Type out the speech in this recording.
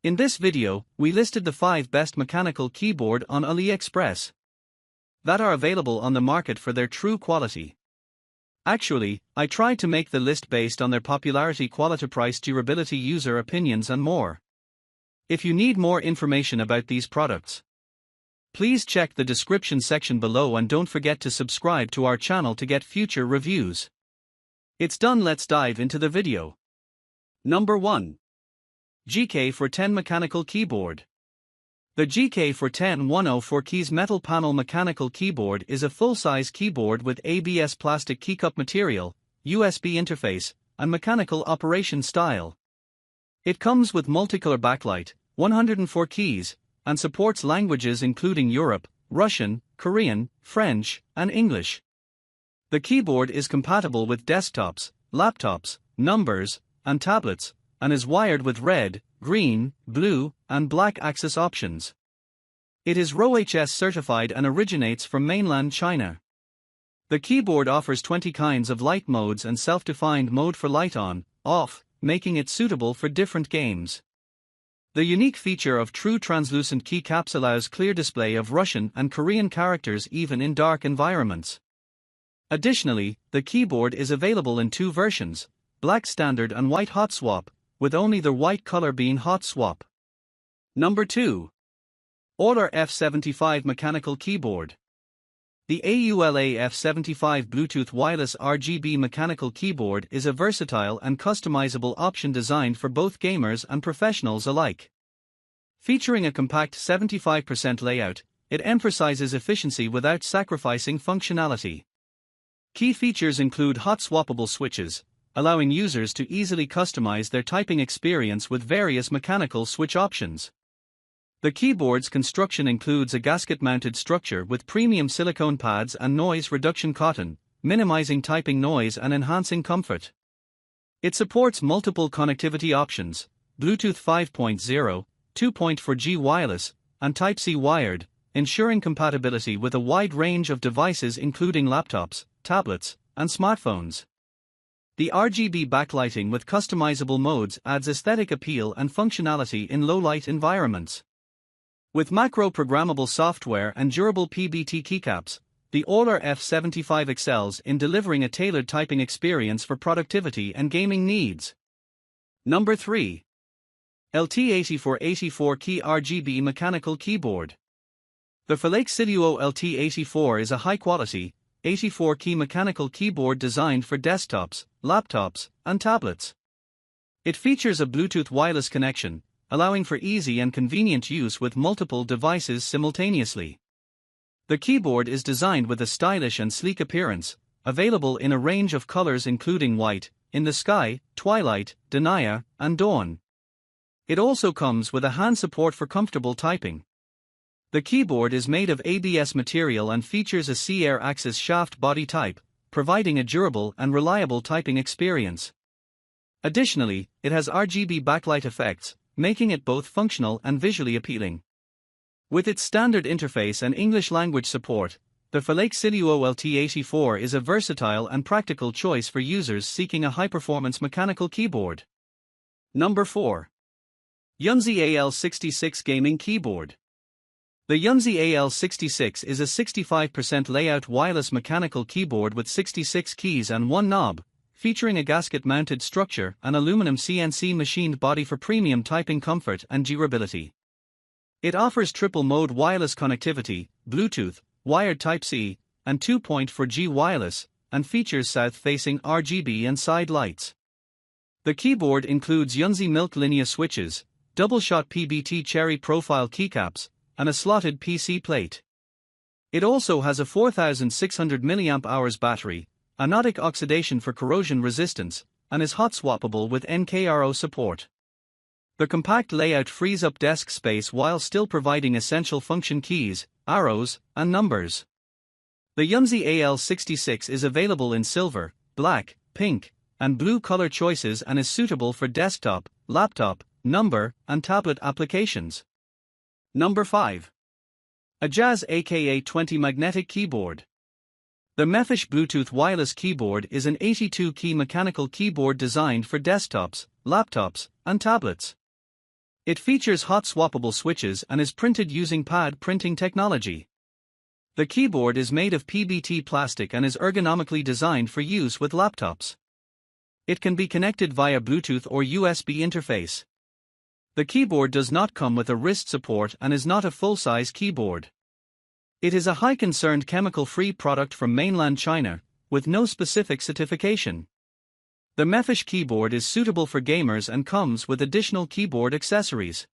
In this video, we listed the 5 best mechanical keyboard on AliExpress that are available on the market for their true quality. Actually, I tried to make the list based on their popularity, quality, price, durability, user opinions and more. If you need more information about these products, please check the description section below and don't forget to subscribe to our channel to get future reviews. It's done, let's dive into the video. Number 1. GK410 Mechanical Keyboard. The GK410 104 keys metal panel mechanical keyboard is a full-size keyboard with ABS plastic keycup material, USB interface, and mechanical operation style. It comes with multicolor backlight, 104 keys, and supports languages including Europe, Russian, Korean, French, and English. The keyboard is compatible with desktops, laptops, numbers, and tablets, and is wired with red, green, blue, and black access options. It is RoHS certified and originates from mainland China. The keyboard offers 20 kinds of light modes and self-defined mode for light on, off, making it suitable for different games. The unique feature of true translucent keycaps allows clear display of Russian and Korean characters even in dark environments. Additionally, the keyboard is available in 2 versions, black standard and white hot swap, with only the white color being hot swap. Number 2. AULA F75 Mechanical Keyboard. The AULA F75 Bluetooth Wireless RGB Mechanical Keyboard is a versatile and customizable option designed for both gamers and professionals alike. Featuring a compact 75% layout, it emphasizes efficiency without sacrificing functionality. Key features include hot swappable switches, allowing users to easily customize their typing experience with various mechanical switch options. The keyboard's construction includes a gasket-mounted structure with premium silicone pads and noise reduction cotton, minimizing typing noise and enhancing comfort. It supports multiple connectivity options, Bluetooth 5.0, 2.4G wireless, and Type-C wired, ensuring compatibility with a wide range of devices including laptops, tablets, and smartphones. The RGB backlighting with customizable modes adds aesthetic appeal and functionality in low-light environments. With macro-programmable software and durable PBT keycaps, the AULA F75 excels in delivering a tailored typing experience for productivity and gaming needs. Number 3. LT8484 Key RGB Mechanical Keyboard. The YUNZII LT84 is a high-quality, 84-key mechanical keyboard designed for desktops, laptops, and tablets. It features a Bluetooth wireless connection, allowing for easy and convenient use with multiple devices simultaneously. The keyboard is designed with a stylish and sleek appearance, available in a range of colors including white, in the sky, twilight, denia, and dawn. It also comes with a hand support for comfortable typing. The keyboard is made of ABS material and features a C-Air axis shaft body type, providing a durable and reliable typing experience. Additionally, it has RGB backlight effects, making it both functional and visually appealing. With its standard interface and English language support, the YUNZII LT84 is a versatile and practical choice for users seeking a high-performance mechanical keyboard. Number 4. YUNZII AL66 Gaming Keyboard. The YUNZII AL66 is a 65% layout wireless mechanical keyboard with 66 keys and 1 knob, featuring a gasket-mounted structure and aluminum CNC machined body for premium typing comfort and durability. It offers triple-mode wireless connectivity, Bluetooth, wired Type-C, and 2.4G wireless, and features south-facing RGB and side lights. The keyboard includes YUNZII Milk Linea switches, double-shot PBT cherry profile keycaps, and a slotted PC plate. It also has a 4600 mAh battery, anodic oxidation for corrosion resistance, and is hot swappable with NKRO support. The compact layout frees up desk space while still providing essential function keys, arrows, and numbers. The YUNZII AL66 is available in silver, black, pink, and blue color choices and is suitable for desktop, laptop, number, and tablet applications. Number 5. Ajazz AK820 Magnetic Keyboard. The Mephish Bluetooth Wireless Keyboard is an 82-key mechanical keyboard designed for desktops, laptops, and tablets. It features hot swappable switches and is printed using pad printing technology. The keyboard is made of PBT plastic and is ergonomically designed for use with laptops. It can be connected via Bluetooth or USB interface. The keyboard does not come with a wrist support and is not a full-size keyboard. It is a high-concerned chemical-free product from mainland China, with no specific certification. The Mephish keyboard is suitable for gamers and comes with additional keyboard accessories.